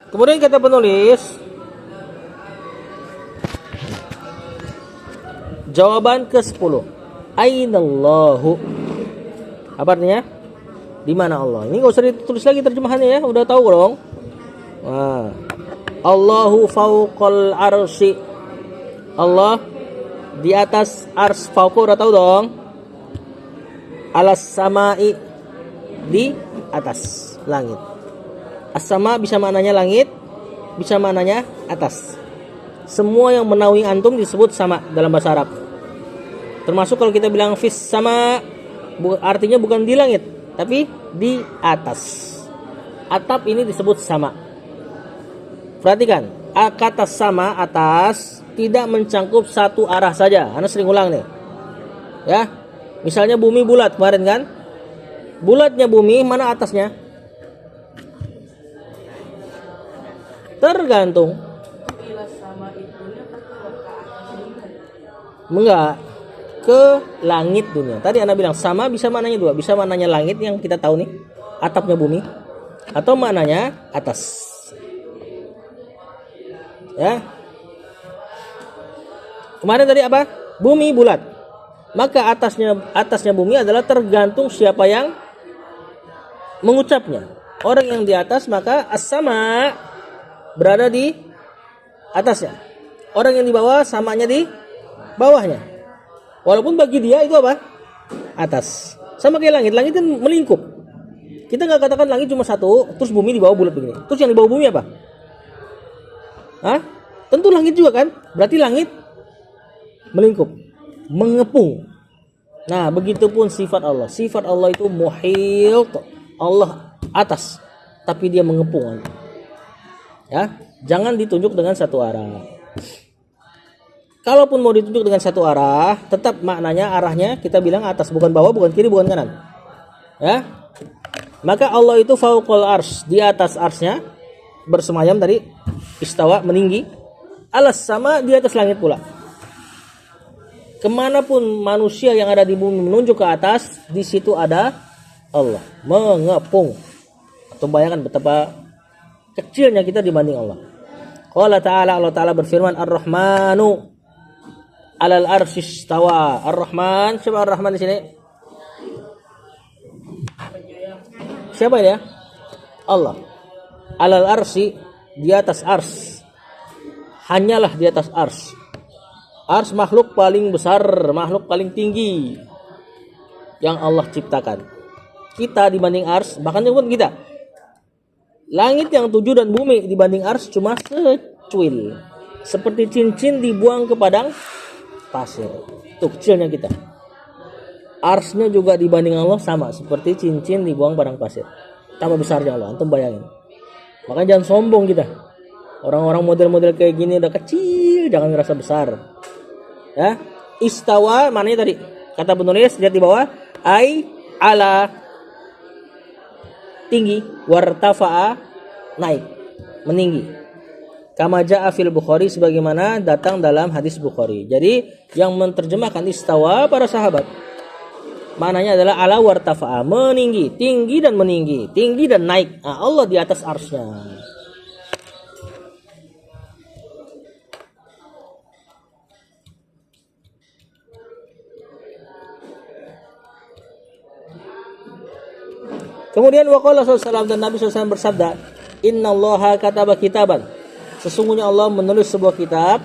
Kemudian kata penulis, jawaban ke-10. Ainallahu. Apa artinya? Di mana Allah? Ini enggak usah ditulis lagi terjemahannya ya, udah tahu dong. Nah, Allahu fauqal arsy. Allah di atas ars, fauqa udah tahu dong. Alas samai, di atas langit. As-sama bisa maknanya langit, bisa maknanya atas. Semua yang menaungi antum disebut sama dalam bahasa Arab. Termasuk kalau kita bilang fis sama, artinya bukan di langit, tapi di atas. Atap ini disebut sama. Perhatikan, kata sama atas tidak mencangkup satu arah saja. Anda sering ulang nih. Ya. Misalnya bumi bulat kemarin kan? Bulatnya bumi, mana atasnya? Tergantung. Enggak, ke langit dunia. Tadi Anda bilang sama bisa maknanya dua. Bisa maknanya langit yang kita tahu nih, atapnya bumi, atau maknanya atas. Ya. Kemarin tadi apa? Bumi bulat. Maka atasnya bumi adalah tergantung siapa yang mengucapnya. Orang yang di atas maka as-sama berada di atasnya. Orang yang di bawah samanya di bawahnya. Walaupun bagi dia itu apa? Atas. Sama kayak langit. Langit kan melingkup. Kita nggak katakan langit cuma satu, terus bumi di bawah bulat begini. Terus yang di bawah bumi apa? Hah? Tentu langit juga kan? Berarti langit melingkup, mengepung. Nah, begitupun sifat Allah. Sifat Allah itu muhit. Allah atas, tapi dia mengepung. Ya, jangan ditunjuk dengan satu arah. Kalaupun mau ditunjuk dengan satu arah, tetap maknanya arahnya kita bilang atas, bukan bawah, bukan kiri, bukan kanan. Ya. Maka Allah itu fauqal arsy, di atas arsy-nya, bersemayam tadi, istawa, meninggi. Alas sama, di atas langit pula. Kemanapun manusia yang ada di bumi menunjuk ke atas, di situ ada Allah mengepung. Atau bayangkan betapa kecilnya kita dibanding Allah. Allah Ta'ala berfirman, Ar-Rahmanu alal arsy istawa. Ar-Rahman, siapa Ar-Rahman di sini? Siapa ya? Allah. Alal arsy, di atas ars. Hanyalah di atas ars. Ars makhluk paling besar, makhluk paling tinggi yang Allah ciptakan. Kita dibanding ars, bahkan pun kita. Langit yang 7 dan bumi dibanding ars cuma secuil. Seperti cincin dibuang ke padang pasir. Itu kecilnya kita. Arsnya juga dibanding Allah sama, seperti cincin dibuang padang pasir. Tambah besarnya Allah, antum bayangin. Makanya jangan sombong kita. Orang-orang model-model kayak gini udah kecil, jangan ngerasa besar. Ya, istawa maknanya tadi kata penulis lihat di bawah, ai ala tinggi, wartafa'a naik, meninggi. Kama jaa fil Bukhari, sebagaimana datang dalam hadis Bukhari. Jadi yang menerjemahkan istawa para sahabat, maknanya adalah ala wartafa'a, meninggi, tinggi dan meninggi, tinggi dan naik. Nah, Allah di atas arsy-Nya. Kemudian waqala sallallahu dan Nabi SAW bersabda, Innallaha kataba kitaban. Sesungguhnya Allah menulis sebuah kitab.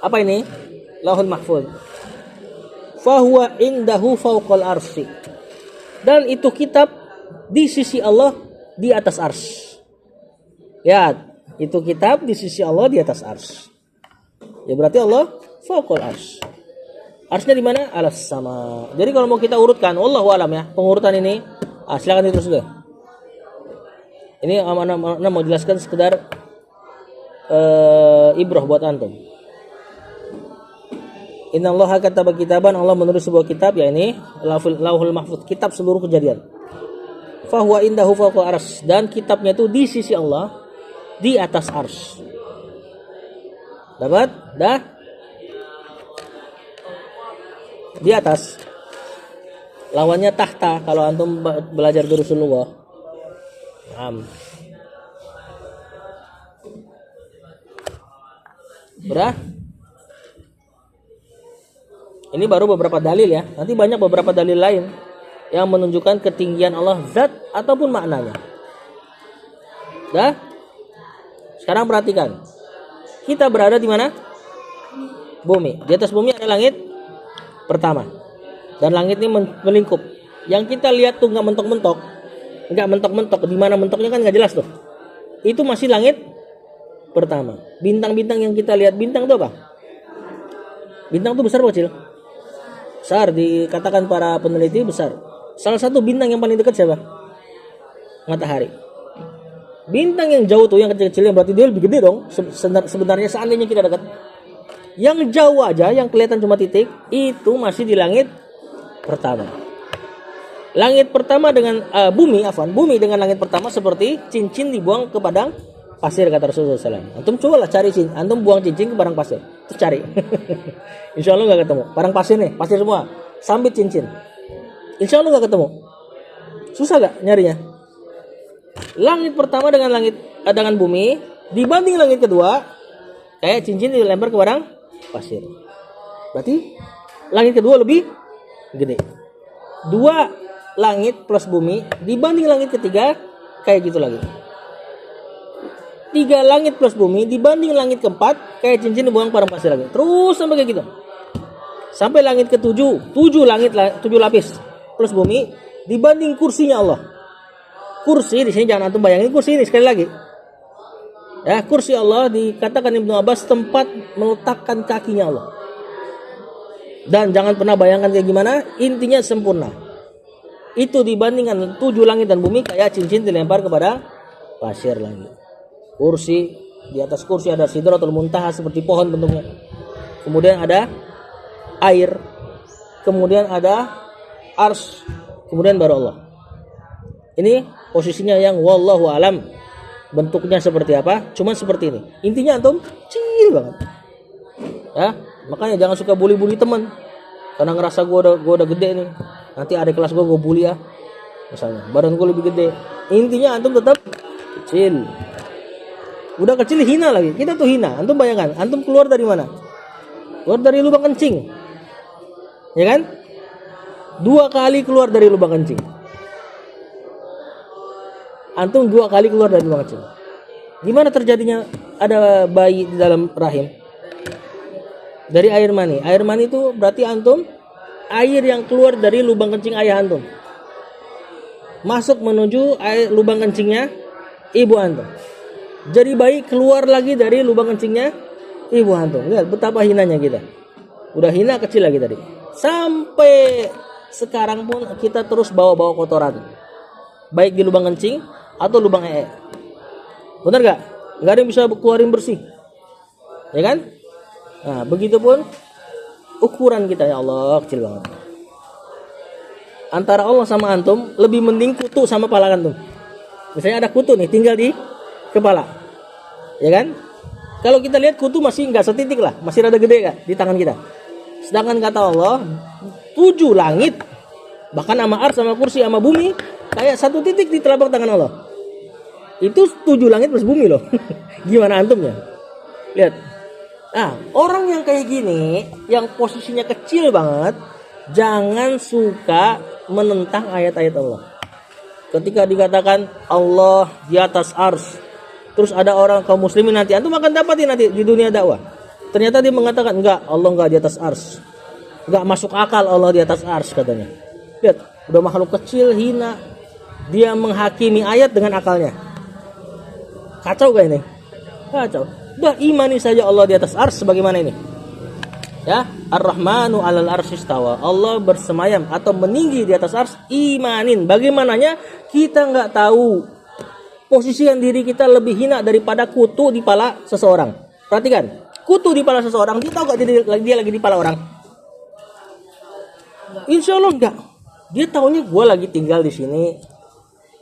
Apa ini? Lauhul Mahfuz. Fahuwa indahu fauqal arsy. Dan itu kitab di sisi Allah di atas arsy. Ya, itu kitab di sisi Allah di atas arsy. Ya berarti Allah fauqal arsy. Arsy-nya di mana? Alas sama. Jadi kalau mau kita urutkan, wallahu alam ya, pengurutan ini. Silakan terus dulu. Ini Ana mau jelaskan sekedar ibrah buat antum. Innallaha kataba kitaban, Allah menulis sebuah kitab, yakni Lauhul Mahfuz, kitab seluruh kejadian. Fahuwa indahu fawqa arsy, dan kitabnya itu di sisi Allah di atas arsy. Dapat? Dah? Di atas. Lawannya tahta kalau antum belajar durusul lughah. Udah? Ini baru beberapa dalil ya. Nanti banyak beberapa dalil lain yang menunjukkan ketinggian Allah zat ataupun maknanya. Dah? Sekarang perhatikan. Kita berada di mana? Bumi. Di atas bumi ada langit pertama. Dan langit ini melingkup. Yang kita lihat tuh nggak mentok-mentok. Nggak mentok-mentok. Di mana mentoknya kan nggak jelas tuh. Itu masih langit pertama. Bintang-bintang yang kita lihat, bintang itu apa? Bintang itu besar atau kecil? Besar, dikatakan para peneliti besar. Salah satu bintang yang paling dekat siapa? Matahari. Bintang yang jauh tuh, yang kecil-kecil, yang berarti dia lebih gede dong. Sebenarnya seandainya kita dekat. Yang jauh aja, yang kelihatan cuma titik, itu masih di langit pertama. Langit pertama dengan bumi dengan langit pertama seperti cincin dibuang ke padang pasir, kata Rasulullah SAW. Antum cobalah cari cincin, antum buang cincin ke padang pasir, terus cari. Insya Allah nggak ketemu. Padang pasir nih, pasir semua, sambit cincin. Insya Allah nggak ketemu. Susah gak nyarinya? Langit pertama dengan bumi dibanding langit kedua, kayak cincin dilempar ke padang pasir. Berarti langit kedua lebih gede. 2 langit plus bumi dibanding langit ketiga kayak gitu lagi. 3 langit plus bumi dibanding langit keempat kayak cincin dibuang padang pasir lagi. Terus sampai kayak gitu. Sampai langit ke-7, 7 lapis plus bumi dibanding kursinya Allah. Kursi di sini jangan antum bayangin kursi ini sekali lagi. Ya, kursi Allah dikatakan Ibnu Abbas tempat meletakkan kakinya Allah. Dan jangan pernah bayangkan kayak gimana, intinya sempurna. Itu dibandingkan 7 langit dan bumi kayak cincin dilempar kepada pasir lagi. Kursi, di atas kursi ada Sidratul Muntaha seperti pohon bentuknya. Kemudian ada air. Kemudian ada ars. Kemudian baru Allah. Ini posisinya yang wallahu alam. Bentuknya seperti apa? Cuman seperti ini. Intinya antum kecil banget. Ya, makanya jangan suka bully-bully teman. Karena ngerasa gua udah gede nih. Nanti adik kelas gue bully ya. Misalnya, badan gue lebih gede. Intinya antum tetap kecil. Udah kecil hina lagi. Kita tuh hina. Antum bayangkan, antum keluar dari mana? Keluar dari lubang kencing. Ya kan? 2 kali keluar dari lubang kencing. Antum 2 kali keluar dari lubang kencing. Gimana terjadinya ada bayi di dalam rahim? Dari air mani. Air mani itu berarti antum air yang keluar dari lubang kencing ayah antum masuk menuju lubang kencingnya ibu antum. Jadi bayi keluar lagi dari lubang kencingnya ibu antum. Lihat betapa hinanya kita. Udah hina kecil lagi tadi. Sampai sekarang pun kita terus bawa-bawa kotoran. Baik di lubang kencing atau lubang ee. Benar gak? Gak ada yang bisa keluarin bersih. Ya kan? Nah, begitupun ukuran kita, ya Allah, kecil banget. Antara Allah sama antum lebih mending kutu sama pala antum. Misalnya ada kutu nih tinggal di kepala. Ya kan? Kalau kita lihat kutu masih enggak setitik lah, masih rada gede gak di tangan kita. Sedangkan kata Allah 7 langit bahkan sama ars sama kursi sama bumi kayak 1 titik di telapak tangan Allah. Itu 7 langit plus bumi loh. Gimana antumnya? Lihat. Nah, orang yang kayak gini, yang posisinya kecil banget, jangan suka menentang ayat-ayat Allah. Ketika dikatakan Allah di atas ars, terus ada orang kaum muslimin nanti, antum akan dapatin nanti di dunia dakwah. Ternyata dia mengatakan enggak, Allah enggak di atas ars. Enggak masuk akal Allah di atas ars katanya. Lihat, udah makhluk kecil, hina. Dia menghakimi ayat dengan akalnya. Kacau gak ini? Kacau. Udah imani saja Allah di atas ars sebagaimana ini. Ya, Ar-Rahmanu 'alal arsy istawa. Allah bersemayam atau meninggi di atas ars, imanin. Bagaimananya kita nggak tahu posisikan diri kita lebih hina daripada kutu di pala seseorang. Perhatikan, kutu di pala seseorang, dia tahu nggak dia lagi di pala orang? Insya Allah enggak. Dia taunya gue lagi tinggal di sini,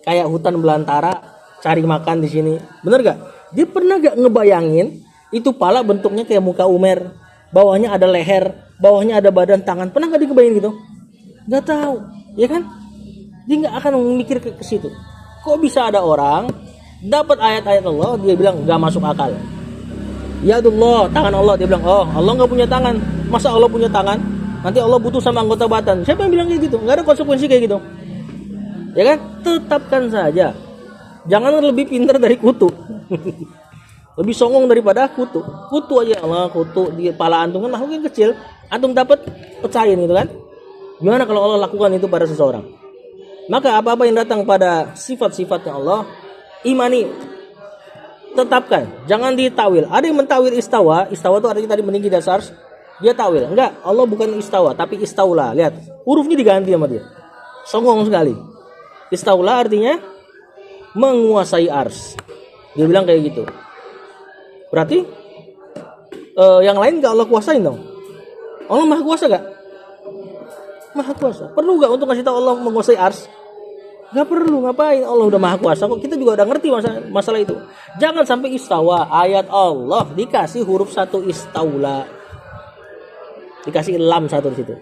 kayak hutan belantara, cari makan di sini. Bener gak? Dia pernah gak ngebayangin itu pala bentuknya kayak muka Umer, bawahnya ada leher, bawahnya ada badan, tangan. Pernah gak dikebayangin gitu? Gak tahu, ya kan? Dia gak akan memikir ke situ. Kok bisa ada orang dapat ayat-ayat Allah, dia bilang gak masuk akal. Yadullah, tangan Allah. Dia bilang, oh Allah nggak punya tangan. Masa Allah punya tangan? Nanti Allah butuh sama anggota badan. Siapa yang bilang kayak gitu? Nggak ada konsekuensi kayak gitu. Ya kan? Tetapkan saja. Jangan lebih pintar dari kutu. Lebih songong daripada kutu. Kutu aja Allah, kutu di kepala antum kan makhluk yang kecil. Antum dapat pecahin gitu kan? Gimana kalau Allah lakukan itu pada seseorang? Maka apa-apa yang datang pada sifat-sifatnya Allah, imani, tetapkan, jangan ditawil. Ada yang mentawil istawa. Istawa itu artinya tadi meninggi di atas arsy. Dia tawil. Enggak, Allah bukan istawa, tapi istaula. Lihat, hurufnya diganti sama dia. Songong sekali. Istaula artinya menguasai arsy. Dia bilang kayak gitu. Berarti yang lain enggak Allah kuasain dong. Allah maha kuasa gak? Maha kuasa. Perlu gak untuk ngasih tahu Allah menguasai arsy? Gak perlu, ngapain? Allah udah maha kuasa kok. Kita juga udah ngerti masalah itu. Jangan sampai istawa, ayat Allah dikasih huruf satu istaula, dikasih lam satu di situ.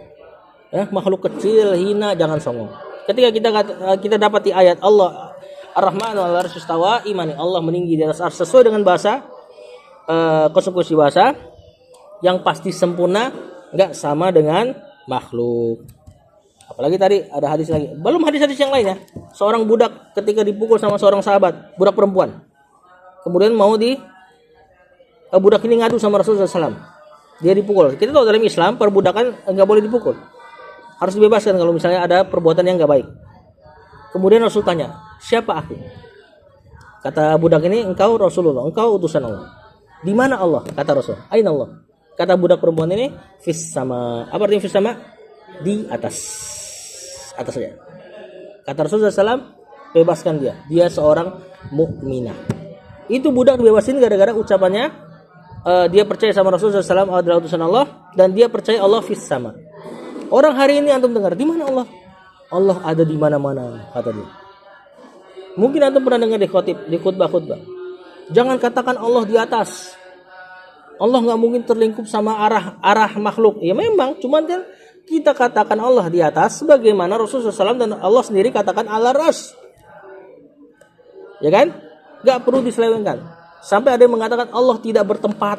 Ya, makhluk kecil, hina, jangan songong. Ketika kita dapat di ayat Allah Ar-Rahman al-Arsy istawa, imani Allah meninggi di atas arsy sesuai dengan bahasa konsekuensi bahasa yang pasti sempurna, nggak sama dengan makhluk. Apalagi tadi ada hadis lagi. Belum hadis-hadis yang lain ya. Seorang budak ketika dipukul sama seorang sahabat, budak perempuan. Kemudian budak ini ngadu sama Rasulullah SAW. Dia dipukul. Kita tahu dalam Islam perbudakan nggak boleh dipukul. Harus dibebaskan kalau misalnya ada perbuatan yang nggak baik. Kemudian Rasul tanya, siapa aku? Kata budak ini, engkau Rasulullah, engkau utusan Allah. Di mana Allah? Kata Rasul. Aina Allah? Kata budak perempuan ini, fis sama. Apa artinya fis sama? Di atas saja. Kata Rasulullah SAW, bebaskan dia. Dia seorang mukminah. Itu budak dibebasin gara-gara ucapannya dia percaya sama Rasulullah SAW adalah utusan Allah dan dia percaya Allah fis sama. Orang hari ini antum dengar, di mana Allah? Allah ada di mana-mana, kata dia. Mungkin antum pernah dengar di khutbah-khutbah. Jangan katakan Allah di atas. Allah nggak mungkin terlingkup sama arah makhluk. Ya memang, cuman kan kita katakan Allah di atas sebagaimana Rasulullah SAW dan Allah sendiri katakan al-arsy. Ya kan? Gak perlu diselewengkan. Sampai ada yang mengatakan Allah tidak bertempat.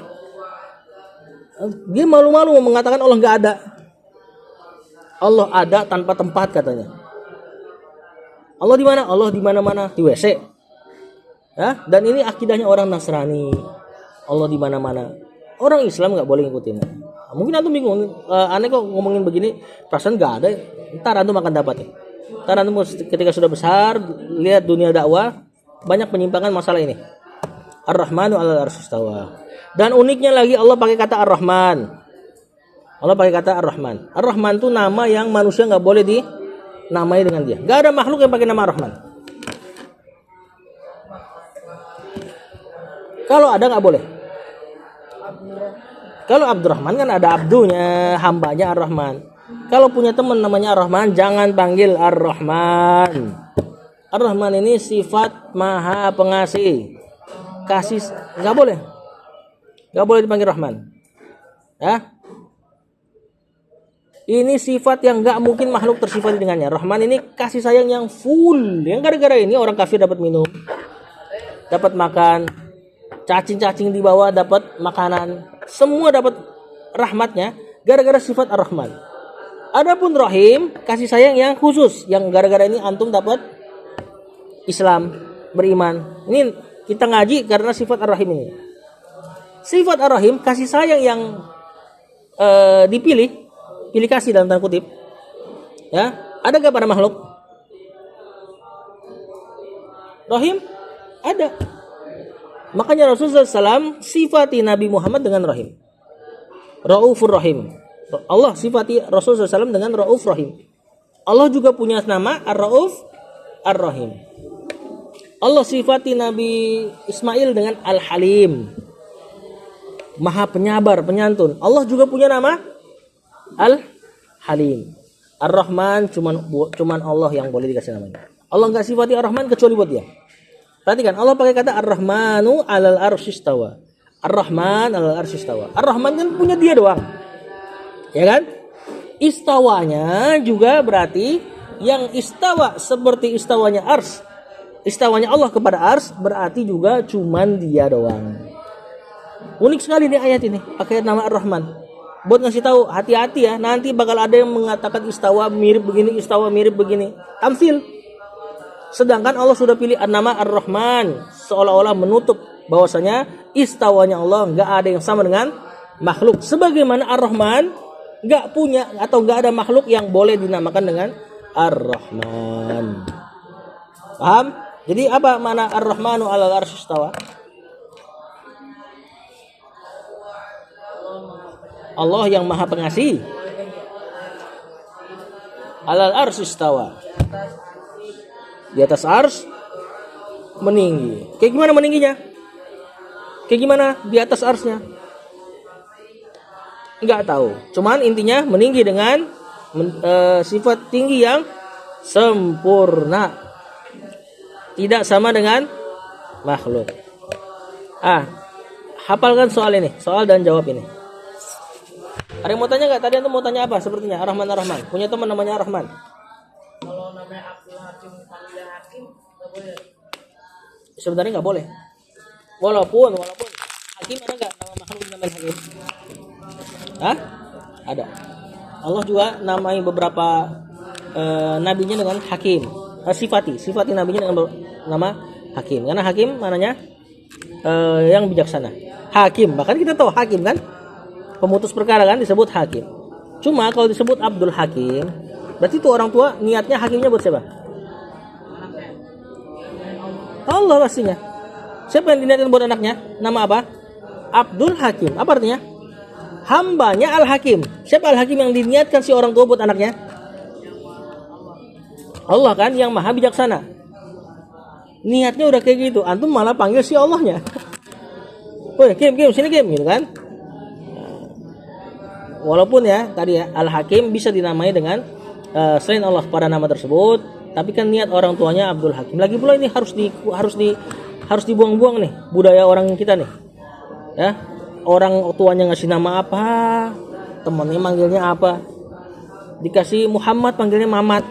Dia malu-malu mengatakan Allah gak ada. Allah ada tanpa tempat katanya. Allah di mana? Allah di mana-mana, di WC. Ya? Dan ini akidahnya orang Nasrani. Allah di mana-mana. Orang Islam gak boleh ngikutin. Mungkin antum bingung, aneh kok ngomongin begini, perasaan gak ada. Ntar antum akan dapat ya. Ntar antum ketika sudah besar, lihat dunia dakwah, banyak penyimpangan masalah ini. Ar-Rahmanu al-Arsy istawa. Dan uniknya lagi Allah pakai kata Ar-Rahman. Allah pakai kata Ar-Rahman. Ar-Rahman itu nama yang manusia gak boleh dinamai dengan dia. Gak ada makhluk yang pakai nama Ar-Rahman. Kalau ada gak boleh. Kalau Abdurrahman kan ada abdunya, hambanya Ar-Rahman. Kalau punya teman namanya Ar-Rahman, jangan panggil Ar-Rahman. Ar-Rahman ini sifat maha pengasih. Kasih, nggak boleh. Nggak boleh dipanggil Rahman. Ya. Ini sifat yang nggak mungkin makhluk tersifati dengannya. Rahman ini kasih sayang yang full. Yang gara-gara ini orang kafir dapat minum, dapat makan. Cacing-cacing di bawah dapat makanan, semua dapat rahmatnya gara-gara sifat Ar-Rahman. Adapun Rahim, kasih sayang yang khusus, yang gara-gara ini antum dapat Islam, beriman. Ini kita ngaji karena sifat Ar-Rahim ini. Sifat Ar-Rahim, kasih sayang yang pilih kasih dalam tanda kutip. Ya, ada gak pada makhluk? Rahim ada. Makanya Rasulullah SAW sifati Nabi Muhammad dengan Rahim. Raufur Rahim. Allah sifati Rasulullah SAW dengan Rauf Rahim. Allah juga punya nama Ar-Rauf Ar-Rahim. Allah sifati Nabi Ismail dengan Al-Halim. Maha penyabar, penyantun. Allah juga punya nama Al-Halim. Ar-Rahman cuman Allah yang boleh dikasih namanya. Allah enggak sifati Ar-Rahman kecuali buat dia. Perhatikan, Allah pakai kata Ar-Rahmanu alal arsy istawa. Ar-Rahman alal arsy istawa. Ar-Rahman kan punya dia doang. Ya kan? Istawanya juga berarti yang istawa seperti istawanya arsy. Istawanya Allah kepada arsy berarti juga cuman dia doang. Unik sekali nih ayat ini, pakai nama Ar-Rahman. Buat ngasih tahu, hati-hati ya, nanti bakal ada yang mengatakan istawa mirip begini, istawa mirip begini. Tamsil. Sedangkan Allah sudah pilih nama Ar-Rahman, seolah-olah menutup bahwasanya istawanya Allah nggak ada yang sama dengan makhluk. Sebagaimana Ar-Rahman nggak punya atau nggak ada makhluk yang boleh dinamakan dengan Ar-Rahman. Paham? Jadi apa makna Ar-Rahmanu 'alal arsy istawa? Allah yang Maha Pengasih 'alal arsy istawa. Di atas ars meninggi. Kayak gimana meningginya? Kayak gimana di atas arsnya? Enggak tahu. Cuman intinya meninggi dengan sifat tinggi yang sempurna. Tidak sama dengan makhluk. Hafalkan soal ini, soal dan jawab ini. Ada yang mau tanya nggak? Tadi antum mau tanya apa? Sepertinya Ar-Rahman. Punya teman namanya Ar-Rahman. Kalau namanya Abdul Hakim panggil Hakim nggak boleh. Sebenarnya nggak boleh. Walaupun Hakim ada nggak nama makhluk namanya Hakim? Ada. Allah juga namai beberapa nabinya dengan Hakim. Sifati nabinya dengan nama Hakim. Karena Hakim mananya yang bijaksana. Hakim, bahkan kita tahu Hakim kan, pemutus perkara kan disebut Hakim. Cuma kalau disebut Abdul Hakim, berarti itu orang tua niatnya hakimnya buat siapa? Allah pastinya. Siapa yang diniatkan buat anaknya? Nama apa? Abdul Hakim. Apa artinya? Hambanya Al-Hakim. Siapa Al-Hakim yang diniatkan si orang tua buat anaknya? Allah kan yang maha bijaksana. Niatnya udah kayak gitu, antum malah panggil si Allahnya. Woi, Kim, sini Kim, gitu kan? Walaupun ya tadi ya Al-Hakim bisa dinamai dengan selain Allah pada nama tersebut, tapi kan niat orang tuanya Abdul Hakim. Lagi pula ini harus dibuang-buang nih budaya orang kita nih. Ya, orang tuanya ngasih nama apa, temannya manggilnya apa. Dikasih Muhammad panggilnya Mamat.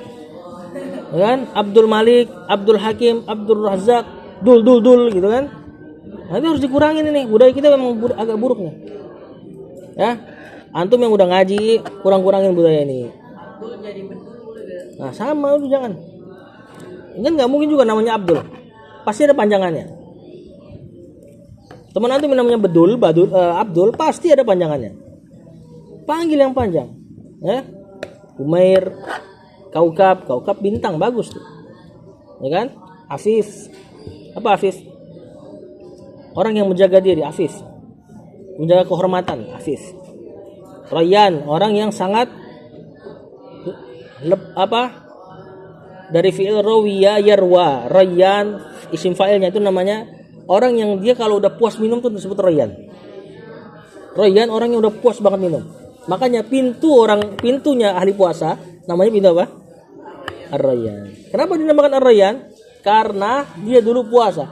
Ya kan? Abdul Malik, Abdul Hakim, Abdul Razak, Dul gitu kan. Nah, ini harus dikurangin ini. Budaya kita memang agak buruk nih. Ya. Antum yang udah ngaji, kurang-kurangin budaya ini. Nah, sama lu jangan. Kan nggak mungkin juga namanya Abdul. Pasti ada panjangannya. Teman antum yang namanya Abdul pasti ada panjangannya. Panggil yang panjang. Ya. Umair, Kaukab bintang bagus tuh. Ya kan? Afif. Apa Afif? Orang yang menjaga diri, Afif. Menjaga kehormatan, Afif. Rayyan, orang yang sangat dari fi'il rawiya yarwa. Rayyan isim fa'ilnya itu namanya orang yang dia kalau udah puas minum tuh disebut Rayyan. Rayyan orang yang udah puas banget minum. Makanya pintunya ahli puasa namanya pintu apa? Ar-Rayyan. Kenapa dinamakan Ar-Rayyan? Karena dia dulu puasa.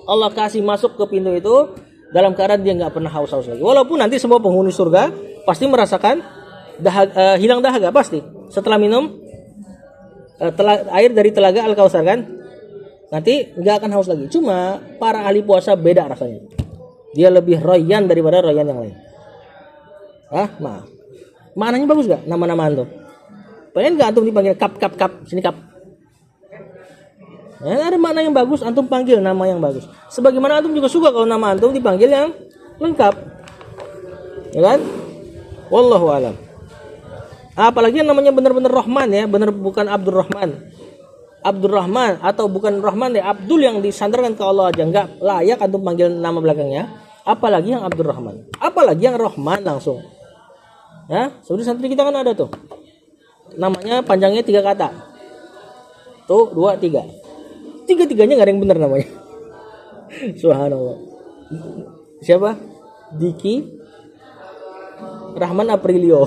Allah kasih masuk ke pintu itu dalam keadaan dia nggak pernah haus lagi. Walaupun nanti semua penghuni surga pasti merasakan hilang dahaga pasti setelah minum air dari telaga Al-Kautsar kan, nanti nggak akan haus lagi. Cuma para ahli puasa beda rasanya. Dia lebih Rayyan daripada Rayyan yang lain. Maaf. Maknanya bagus gak nama-nama antum? Pengen gak antum dipanggil kap sini kap? Ada makna yang bagus, antum panggil nama yang bagus. Sebagaimana antum juga suka kalau nama antum dipanggil yang lengkap. Ya kan? Wallahu a'lam. Apalagi yang namanya benar-benar Rahman ya, benar bukan Abdurrahman. Abdurrahman atau bukan Rahman ya, Abdul yang disandarkan ke Allah aja enggak layak antum panggil nama belakangnya. Apalagi yang Abdurrahman. Apalagi yang Rahman langsung. Ya, seperti santri kita kan ada tuh. Namanya panjangnya 3 kata. Tuh 2, 3. 3-3-nya nggak ada yang benar namanya. Subhanallah. Siapa? Diki Rahman Aprilio.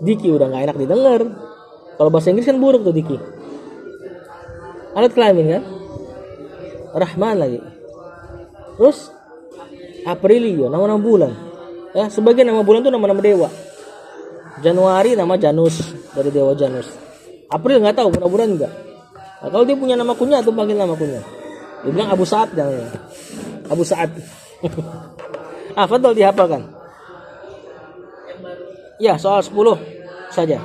Diki udah nggak enak didengar. Kalau bahasa Inggris kan buruk tuh Diki. Alat kelamin kan? Rahman lagi. Terus Aprilio, nama-nama bulan. Ya, sebagian nama bulan tuh nama-nama dewa. Januari nama Janus, dari dewa Janus. April nggak tahu, mudah-mudahan enggak. Nah, kalau dia punya nama kunyah tuh panggil nama kunyah. Dia bilang Abu Sa'ad jangan. Abu Sa'ad. Fadol dihafalkan. yang baru. Ya, soal 10 saja.